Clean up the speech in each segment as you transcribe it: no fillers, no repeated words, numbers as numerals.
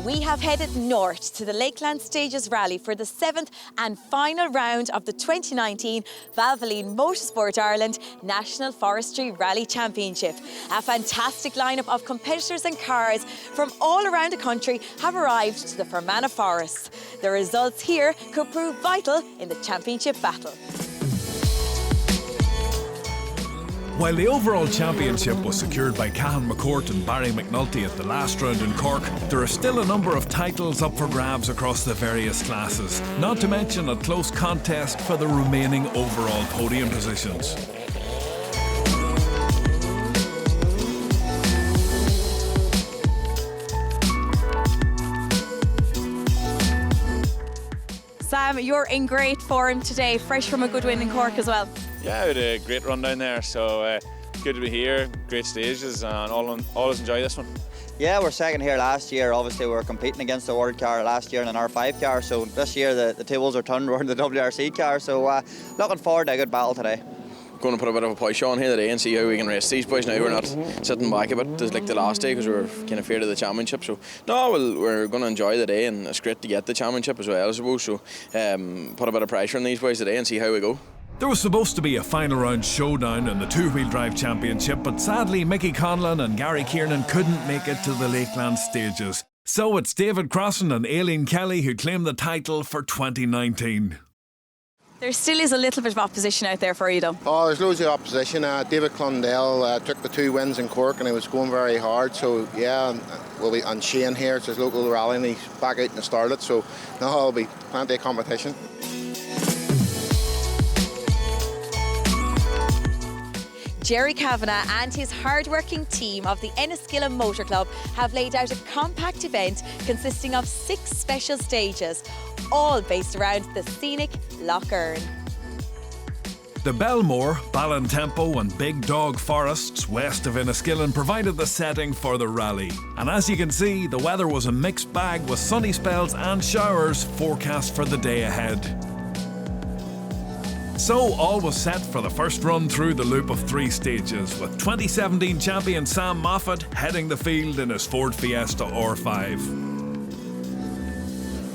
we have headed north to the Lakeland Stages Rally for the 7th and final round of the 2019 Valvoline Motorsport Ireland National Forestry Rally Championship. A fantastic lineup of competitors and cars from all around the country have arrived to the Fermanagh Forest. The results here could prove vital in the championship battle. While the overall championship was secured by Cahan McCourt and Barry McNulty at the last round in Cork, there are still a number of titles up for grabs across the various classes, not to mention a close contest for the remaining overall podium positions. Sam, you're in great form today, fresh from a good win in Cork as well. Yeah, I had a great run down there, so good to be here, great stages, and always enjoy this one. Yeah, we're second here last year. Obviously, we were competing against the World car last year in an R5 car, so this year the tables are turned around the WRC car, so looking forward to a good battle today. Going to put a bit of a push on here today and see how we can race these boys now. We're not sitting back a bit like the last day because we were kind of feared of the championship. So no, we're going to enjoy the day, and it's great to get the championship as well, I suppose. So put a bit of pressure on these boys today and see how we go. There was supposed to be a final round showdown in the two-wheel drive championship, but sadly Mickey Conlon and Gary Kiernan couldn't make it to the Lakeland stages. So it's David Crossan and Aileen Kelly who claim the title for 2019. There still is a little bit of opposition out there for you though. Oh, there's loads of opposition. David Clundell took the 2 wins in Cork and he was going very hard. So yeah, we'll be on Shane here. It's his local rally and he's back out in the Starlet. So no, there'll be plenty of competition. Jerry Kavanagh and his hard-working team of the Enniskillen Motor Club have laid out a compact event consisting of 6 special stages, all based around the scenic Lough Erne. The Belmore, Ballintempo and Big Dog forests west of Enniskillen provided the setting for the rally. And as you can see, the weather was a mixed bag with sunny spells and showers forecast for the day ahead. So all was set for the first run through the loop of 3 stages, with 2017 champion Sam Moffat heading the field in his Ford Fiesta R5.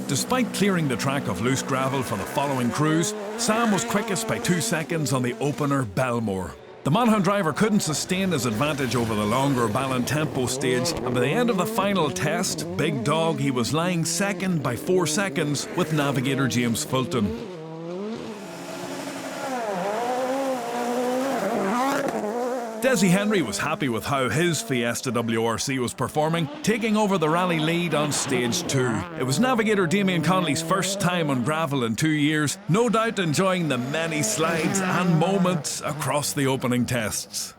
Despite clearing the track of loose gravel for the following crews, Sam was quickest by 2 seconds on the opener Belmore. The Monaghan driver couldn't sustain his advantage over the longer Ballintempo stage, and by the end of the final test, Big Dog, he was lying second by 4 seconds with navigator James Fulton. Desi Henry was happy with how his Fiesta WRC was performing, taking over the rally lead on stage 2. It was navigator Damien Connolly's first time on gravel in 2 years, no doubt enjoying the many slides and moments across the opening tests.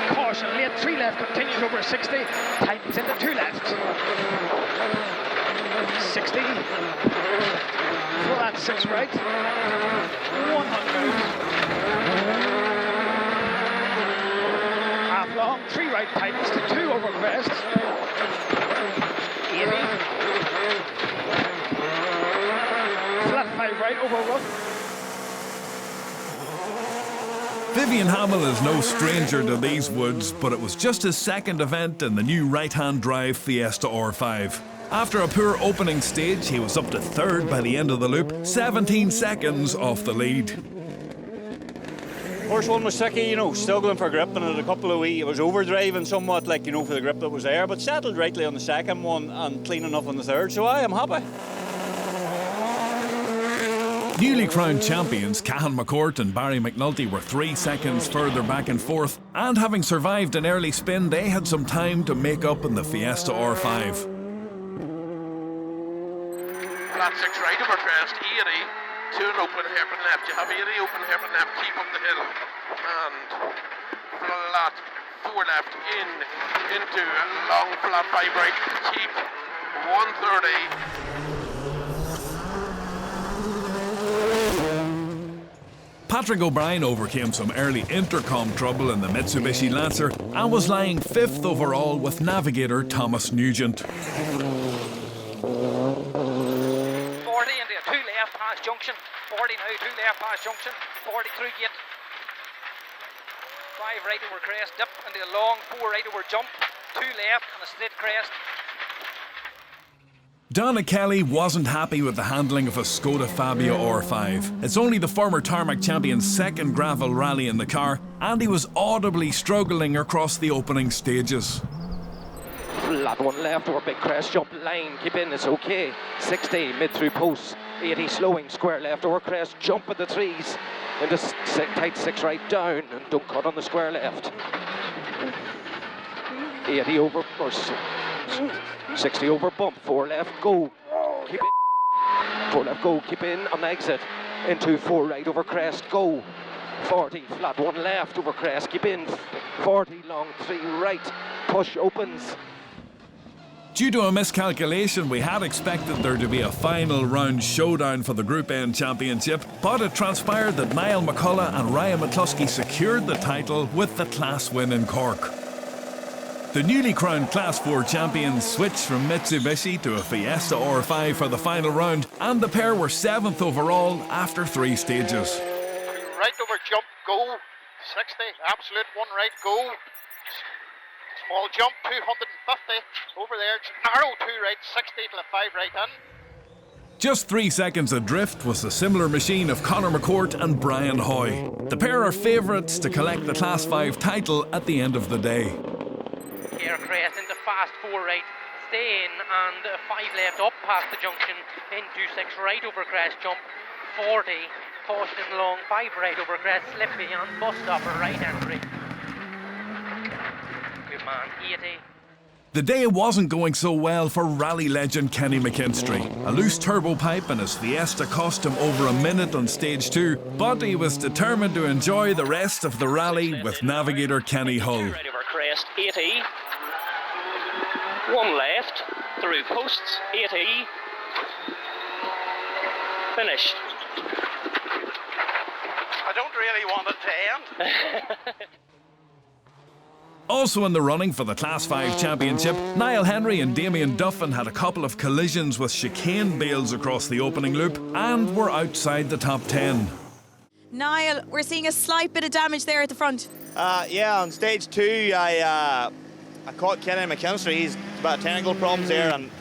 Caution, late 3 left, continues over 60, tightens into 2 left. 60. Flat 6 right. 100. Half long, 3 right tightens to 2 over crest. 80. Flat 5 right over rough. Vivian Hamill is no stranger to these woods, but it was just his second event in the new right-hand drive Fiesta R5. After a poor opening stage, he was up to 3rd by the end of the loop, 17 seconds off the lead. First one was tricky, struggling for grip, and had a couple of it was overdriving somewhat, for the grip that was there, but settled rightly on the second one and clean enough on the third, so I am happy. Newly crowned champions Cahan McCourt and Barry McNulty were 3 seconds further back and forth, and having survived an early spin, they had some time to make up in the Fiesta R5. Flat 6 right over crest, 80 to an open hairpin left. You have 80 open hairpin left, keep up the hill. And flat 4 left into a long flat 5 right, keep 130. Patrick O'Brien overcame some early intercom trouble in the Mitsubishi Lancer and was lying 5th overall with navigator Thomas Nugent. 2 left past junction, 40 now, 2 left past junction, 40 through gate. 5 right over crest, dip into a long 4 right over jump, 2 left and a straight crest. Donna Kelly wasn't happy with the handling of a Skoda Fabia R5. It's only the former tarmac champion's second gravel rally in the car, and he was audibly struggling across the opening stages. Flat one left over big crest, jump line, keep in, it's okay. 60 mid through posts, 80 slowing, square left over crest, jump at the trees, into tight 6 right down, and don't cut on the square left. 80 over, or 60 over bump, 4 left, go, keep in, 4 left, go, keep in on the exit, into 4 right over crest, go, 40, flat 1 left over crest, keep in, 40 long 3 right, push opens. Due to a miscalculation, we had expected there to be a final round showdown for the Group N Championship, but it transpired that Niall McCullough and Ryan McCluskey secured the title with the class win in Cork. The newly crowned Class 4 champions switched from Mitsubishi to a Fiesta R5 for the final round, and the pair were 7th overall after 3 stages. Right over jump, go, 60, absolute 1 right, go. Small jump, 250, over there, narrow 2 right, 60 to the 5 right in. Just 3 seconds adrift was the similar machine of Conor McCourt and Brian Hoy. The pair are favourites to collect the Class 5 title at the end of the day. Air crest into fast 4 right, stay in, and 5 left up past the junction, into 6 right over crest jump, 40, caution long 5 right over crest, slippy on bus stopper right entry. Good man, 80. The day wasn't going so well for rally legend Kenny McKinstry. A loose turbo pipe and his Fiesta cost him over a minute on stage 2, but he was determined to enjoy the rest of the rally with navigator Kenny Hull. Right over crest, 80. 1 left, through posts, 80. Finished. I don't really want it to end. Also in the running for the Class 5 championship, Niall Henry and Damien Duffin had a couple of collisions with chicane bales across the opening loop and were outside the top 10. Niall, we're seeing a slight bit of damage there at the front. Yeah, on stage 2, I caught Kenny McKinstry. He's about technical problems there, and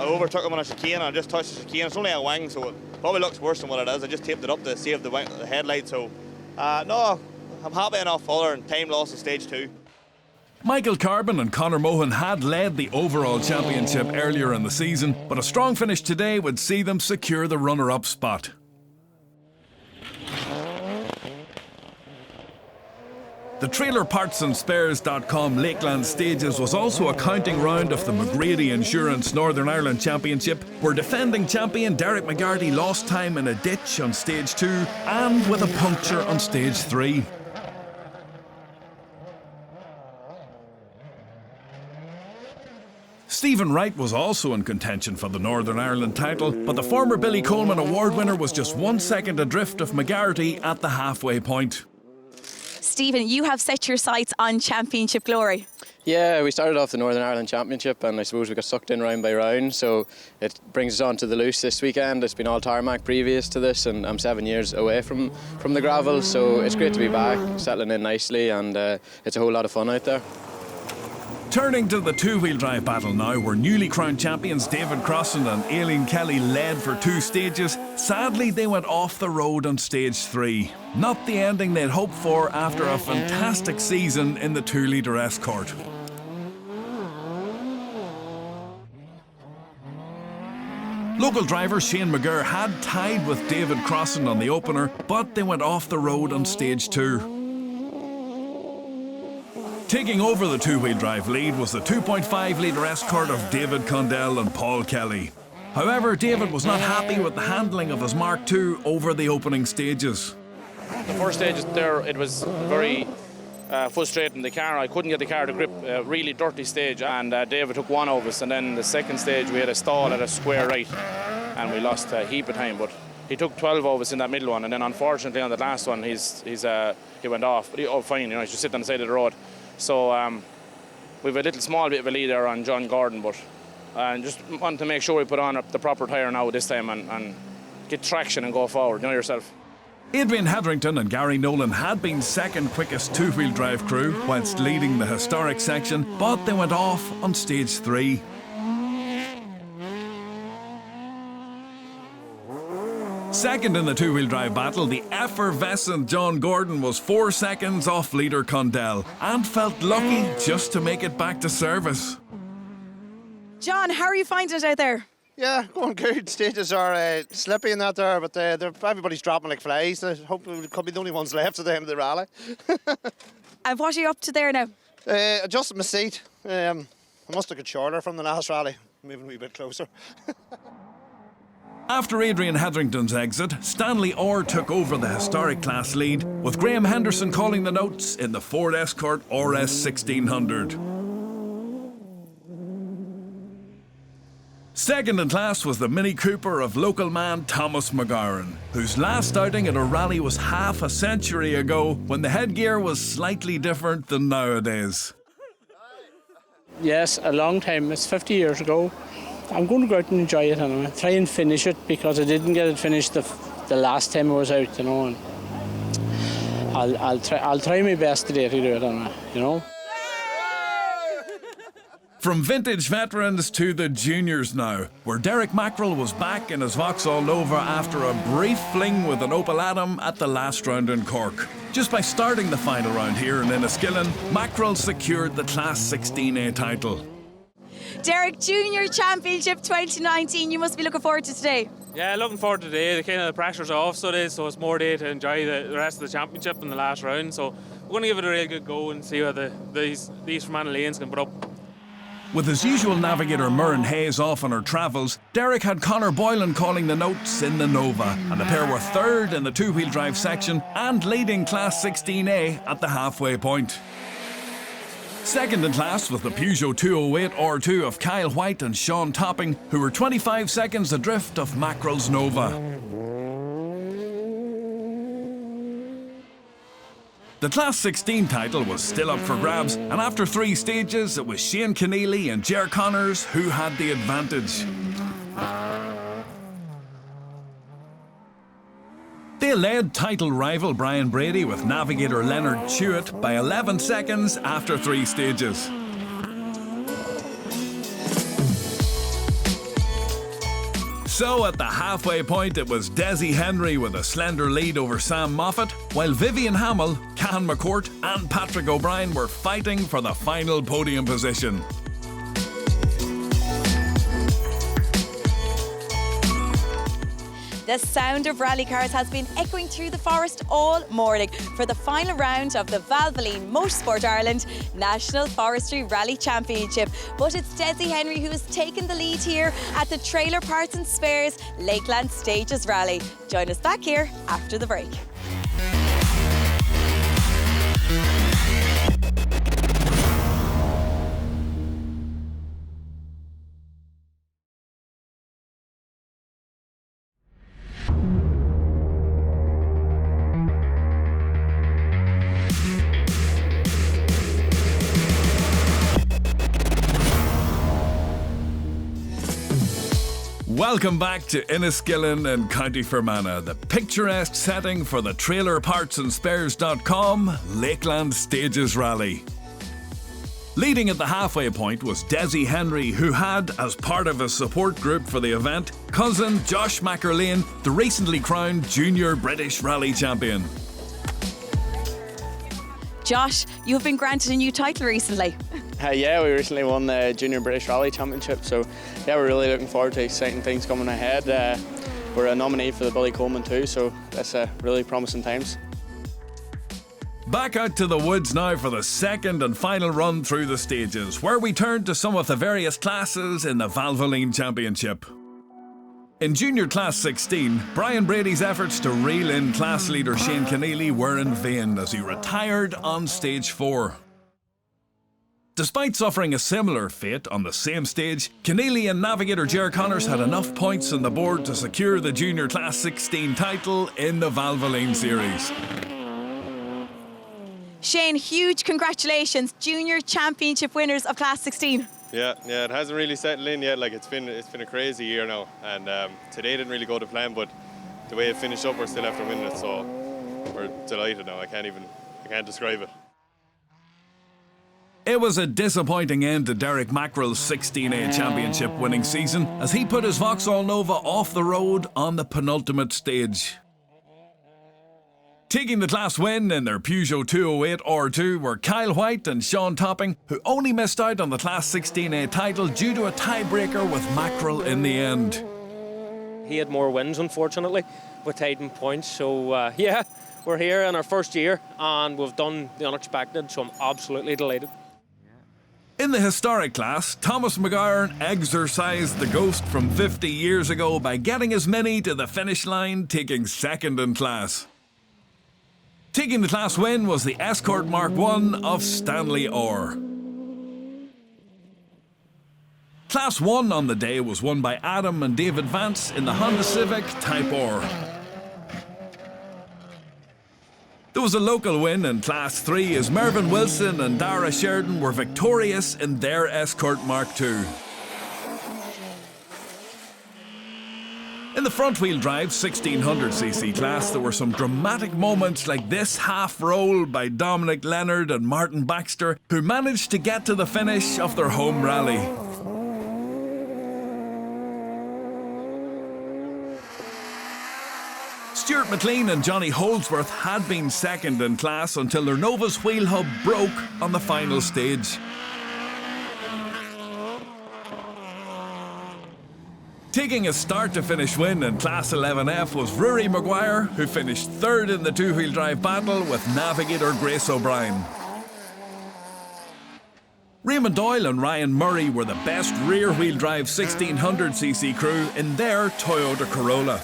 I overtook him on a chicane, and I just touched the chicane. It's only a wing, so it probably looks worse than what it is. I just taped it up to save the headlight, so no, I'm happy enough other than time loss on stage 2. Michael Carbon and Conor Mohan had led the overall championship earlier in the season, but a strong finish today would see them secure the runner-up spot. The TrailerPartsAndSpares.com Lakeland Stages was also a counting round of the McGrady Insurance Northern Ireland Championship, where defending champion Derek McGarty lost time in a ditch on stage 2 and with a puncture on stage 3. Stephen Wright was also in contention for the Northern Ireland title, but the former Billy Coleman Award winner was just 1 second adrift of McGarty at the halfway point. Stephen, you have set your sights on championship glory. Yeah, we started off the Northern Ireland Championship and I suppose we got sucked in round by round, so it brings us on to the loose this weekend. It's been all tarmac previous to this and I'm 7 years away from the gravel, so it's great to be back, settling in nicely, and it's a whole lot of fun out there. Turning to the two-wheel drive battle now, where newly crowned champions David Crossan and Aileen Kelly led for 2 stages. Sadly, they went off the road on stage 3. Not the ending they'd hoped for after a fantastic season in the 2-litre Escort. Local driver Shane McGurr had tied with David Crossan on the opener, but they went off the road on stage 2. Taking over the two-wheel drive lead was the 2.5-litre Escort of David Condell and Paul Kelly. However, David was not happy with the handling of his Mark II over the opening stages. The first stage there, it was very frustrating. The car, I couldn't get the car to grip, a really dirty stage, and David took one of us, and then the second stage we had a stall at a square right and we lost a heap of time, but he took 12 of us in that middle one, and then unfortunately on the last one he went off, but he fine, he's just sitting on the side of the road. So we've a little small bit of a lead there on John Gordon, but just want to make sure we put on the proper tyre now this time and get traction and go forward, you know yourself. Adrian Hetherington and Gary Nolan had been second quickest two-wheel drive crew whilst leading the historic section, but they went off on stage 3. Second in the two-wheel drive battle, the effervescent John Gordon was 4 seconds off leader Condell and felt lucky just to make it back to service. John, how are you finding it out there? Yeah, going good. Stages are slippy and that there, but everybody's dropping like flies. I hope we could be the only ones left at the end of the rally. And what are you up to there now? Adjusting my seat. I must have got shorter from the last rally, moving a wee bit closer. After Adrian Hetherington's exit, Stanley Orr took over the historic class lead, with Graham Henderson calling the notes in the Ford Escort RS 1600. Second in class was the Mini Cooper of local man Thomas McGowan, whose last outing at a rally was half a century ago when the headgear was slightly different than nowadays. Yes, a long time. It's 50 years ago. I'm going to go out and enjoy it and try and finish it because I didn't get it finished the last time I was out, And I'll try my best today to do it, From vintage veterans to the juniors now, where Derek Mackerel was back in his Vauxhall Nova after a brief fling with an Opel Adam at the last round in Cork. Just by starting the final round here in Enniskillen, Mackerel secured the Class 16A title. Derek, Junior Championship 2019, you must be looking forward to today. Yeah, looking forward to today. The pressure's off today, so it's more day to enjoy the rest of the championship in the last round. So we're going to give it a real good go and see whether these from Anna Lanes can put up. With his usual navigator Murren Hayes off on her travels, Derek had Conor Boylan calling the notes in the Nova, and the pair were third in the two-wheel drive section and leading Class 16A at the halfway point. Second in class was the Peugeot 208 R2 of Kyle White and Sean Topping, who were 25 seconds adrift of Mackerel's Nova. The Class 16 title was still up for grabs, and after 3 stages, it was Shane Keneally and Ger Connors who had the advantage. They led title rival Brian Brady with navigator Leonard Chewett by 11 seconds after 3 stages. So at the halfway point, it was Desi Henry with a slender lead over Sam Moffat, while Vivian Hamill, Cahan McCourt and Patrick O'Brien were fighting for the final podium position. The sound of rally cars has been echoing through the forest all morning for the final round of the Valvoline Motorsport Ireland National Forestry Rally Championship. But it's Desi Henry who has taken the lead here at the Trailer Parts and Spares Lakeland Stages Rally. Join us back here after the break. Welcome back to Enniskillen and County Fermanagh, the picturesque setting for the TrailerPartsAndSpares.com Lakeland Stages Rally. Leading at the halfway point was Desi Henry, who had, as part of his support group for the event, cousin Josh McErlane, the recently crowned Junior British Rally Champion. Josh, you have been granted a new title recently. Yeah, we recently won the Junior British Rally Championship, so yeah, we're really looking forward to exciting things coming ahead. We're a nominee for the Billy Coleman too, so that's really promising times. Back out to the woods now for the second and final run through the stages, where we turn to some of the various classes in the Valvoline Championship. In Junior Class 16, Brian Brady's efforts to reel in class leader Shane Keneally were in vain as he retired on stage 4. Despite suffering a similar fate on the same stage, Keneally and navigator Ger Connors had enough points on the board to secure the Junior Class 16 title in the Valvoline Series. Shane, huge congratulations, Junior Championship winners of Class 16. Yeah, it hasn't really settled in yet. Like it's been a crazy year now, and today didn't really go to plan, but the way it finished up, we're still after winning it, so we're delighted now. I can't describe it. It was a disappointing end to Derek Mackerel's 16A championship winning season as he put his Vauxhall Nova off the road on the penultimate stage. Taking the class win in their Peugeot 208 R2 were Kyle White and Sean Topping, who only missed out on the Class 16A title due to a tiebreaker with Mackerel in the end. He had more wins, unfortunately, with tied in points. So, yeah, we're here in our first year and we've done the unexpected, so I'm absolutely delighted. In the historic class, Thomas McGowan exorcised the ghost from 50 years ago by getting his Mini to the finish line, taking second in class. Taking the class win was the Escort Mark I of Stanley Orr. Class 1 on the day was won by Adam and David Vance in the Honda Civic Type R. There was a local win in Class 3 as Mervyn Wilson and Dara Sheridan were victorious in their Escort Mark II. In the front-wheel drive 1600cc class, there were some dramatic moments like this half roll by Dominic Leonard and Martin Baxter, who managed to get to the finish of their home rally. Stuart McLean and Johnny Holdsworth had been second in class until their Nova's wheel hub broke on the final stage. Taking a start-to-finish win in Class 11F was Rory Maguire, who finished third in the two-wheel drive battle with navigator Grace O'Brien. Raymond Doyle and Ryan Murray were the best rear-wheel drive 1600cc crew in their Toyota Corolla.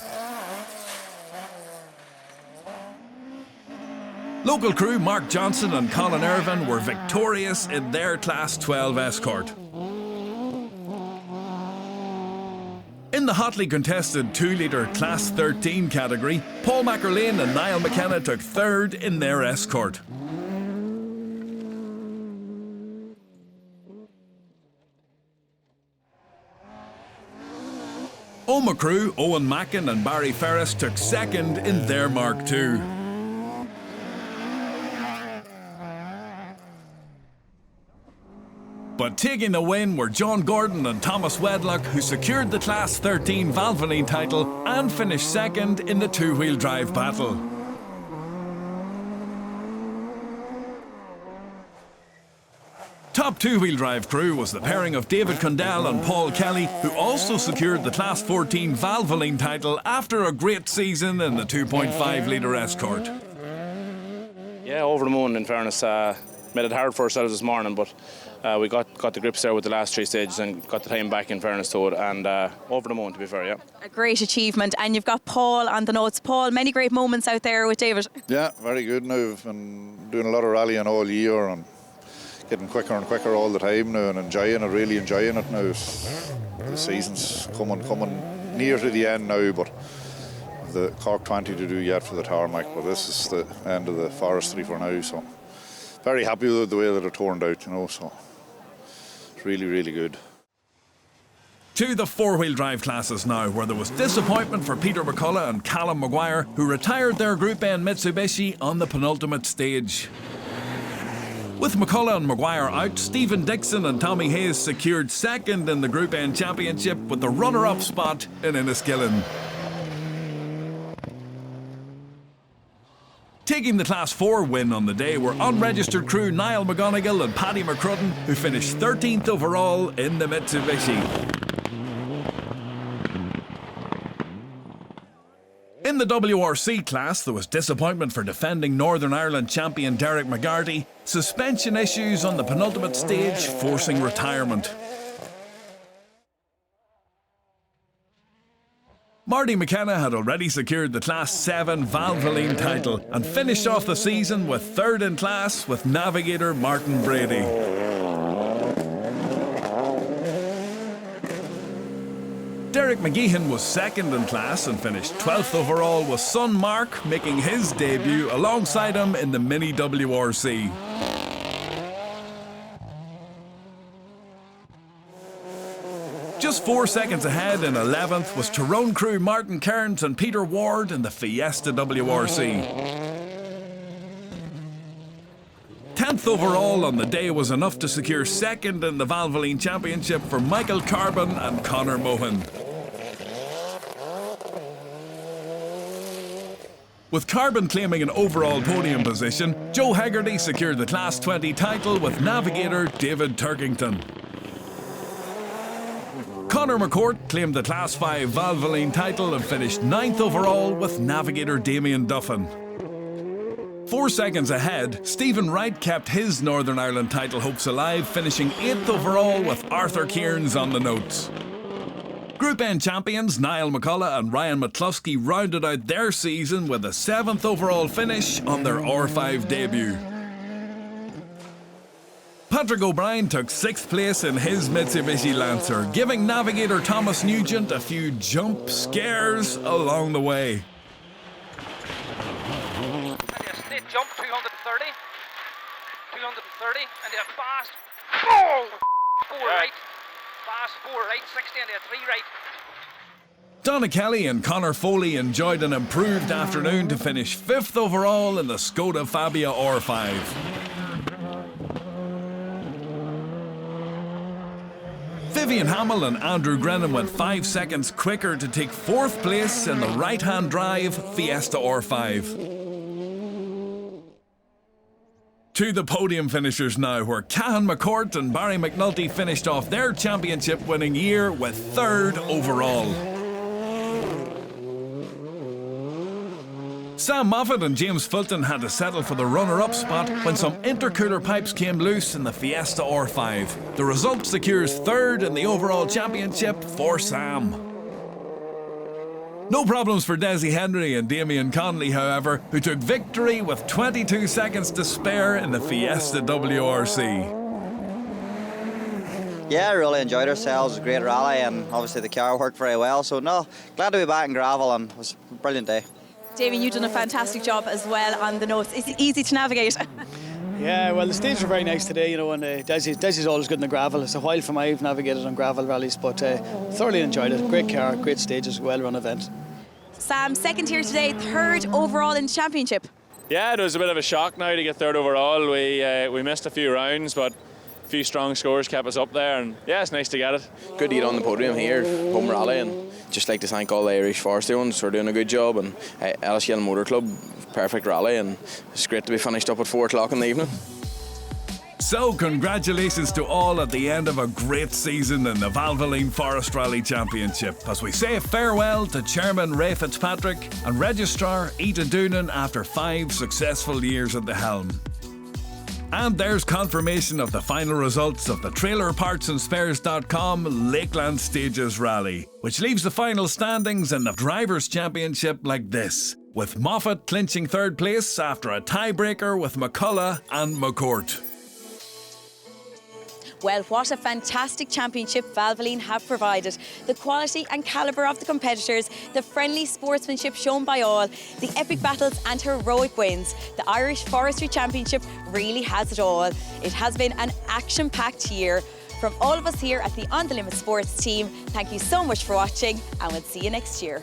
Local crew Mark Johnson and Colin Irvin were victorious in their Class 12 Escort. In the hotly contested 2-litre Class 13 category, Paul McErlane and Niall McKenna took third in their Escort. Oma crew Owen Mackin and Barry Ferris took second in their Mark II. But taking the win were John Gordon and Thomas Wedlock, who secured the Class 13 Valvoline title and finished second in the two-wheel drive battle. Top two-wheel drive crew was the pairing of David Condell and Paul Kelly, who also secured the Class 14 Valvoline title after a great season in the 2.5-litre Escort. Yeah, over the moon, in fairness. Made it hard for ourselves this morning, but we got the grips there with the last three stages and got the time back, in fairness to it, and over the moon, to be fair, yeah. A great achievement, and you've got Paul on the notes. Paul, many great moments out there with David. Yeah, very good now. I've been doing a lot of rallying all year and getting quicker and quicker all the time now and enjoying it, really enjoying it now. The season's coming near to the end now, but the Cork 20 to do yet for the tarmac, but this is the end of the forestry for now, so very happy with the way that it turned out, you know, so it's really, really good. To the four-wheel drive classes now, where there was disappointment for Peter McCullough and Callum Maguire, who retired their Group N Mitsubishi on the penultimate stage. With McCullough and Maguire out, Stephen Dixon and Tommy Hayes secured second in the Group N Championship with the runner-up spot in Enniskillen. Taking the Class 4 win on the day were unregistered crew Niall McGonigal and Paddy McCrudden, who finished 13th overall in the Mitsubishi. In the WRC class, there was disappointment for defending Northern Ireland champion Derek McGarty, suspension issues on the penultimate stage forcing retirement. Marty McKenna had already secured the Class 7 Valvoline title and finished off the season with third in class with navigator Martin Brady. Derek McGeehan was second in class and finished 12th overall, with son Mark making his debut alongside him in the Mini WRC. Just 4 seconds ahead in 11th was Tyrone crew Martin Cairns and Peter Ward in the Fiesta WRC. 10th overall on the day was enough to secure second in the Valvoline Championship for Michael Carbon and Conor Mohan. With Carbon claiming an overall podium position, Joe Hegarty secured the Class 20 title with navigator David Turkington. Conor McCourt claimed the Class 5 Valvoline title and finished 9th overall with navigator Damien Duffin. 4 seconds ahead, Stephen Wright kept his Northern Ireland title hopes alive, finishing 8th overall with Arthur Kearns on the notes. Group N champions Niall McCullough and Ryan McCluskey rounded out their season with a 7th overall finish on their R5 debut. Patrick O'Brien took 6th place in his Mitsubishi Lancer, giving navigator Thomas Nugent a few jump scares along the way. Jump 230, 230, and they have fast, oh, 4 right, fast 4 right, 60, and they have 3 right. Donna Kelly and Conor Foley enjoyed an improved afternoon to finish 5th overall in the Skoda Fabia R5. Vivian Hamill and Andrew Grennan went 5 seconds quicker to take 4th place in the right-hand drive Fiesta R5. To the podium finishers now, where Cahan McCourt and Barry McNulty finished off their championship-winning year with 3rd overall. Sam Moffat and James Fulton had to settle for the runner-up spot when some intercooler pipes came loose in the Fiesta R5. The result secures 3rd in the overall championship for Sam. No problems for Desi Henry and Damien Conley, however, who took victory with 22 seconds to spare in the Fiesta WRC. Yeah, really enjoyed ourselves. It was a great rally, and obviously the car worked very well. So no, glad to be back in gravel, and it was a brilliant day. Damien, you've done a fantastic job as well on the notes. Is it easy to navigate? Yeah, well, the stages were very nice today, you know, and Desi's always good in the gravel. It's a while from I've navigated on gravel rallies, but thoroughly enjoyed it. Great car, great stages, well-run event. Sam, 2nd here today, 3rd overall in the championship. Yeah, it was a bit of a shock now to get 3rd overall. We missed a few rounds, but a few strong scores kept us up there, and yeah, it's nice to get it. Good to get on the podium here, home rally, and just like to thank all the Irish forestry ones for doing a good job, and LSL Motor Club, perfect rally, and it's great to be finished up at 4 o'clock in the evening. So congratulations to all at the end of a great season in the Valvoline Forest Rally Championship, as we say farewell to Chairman Ray Fitzpatrick and Registrar Ita Doonan after 5 successful years at the helm. And there's confirmation of the final results of the TrailerPartsAndSpares.com Lakeland Stages Rally, which leaves the final standings in the Drivers' Championship like this, with Moffat clinching 3rd place after a tiebreaker with McCullough and McCourt. Well, what a fantastic championship Valvoline have provided. The quality and calibre of the competitors, the friendly sportsmanship shown by all, the epic battles and heroic wins. The Irish Forestry Championship really has it all. It has been an action-packed year. From all of us here at the On The Limit Sports team, thank you so much for watching, and we'll see you next year.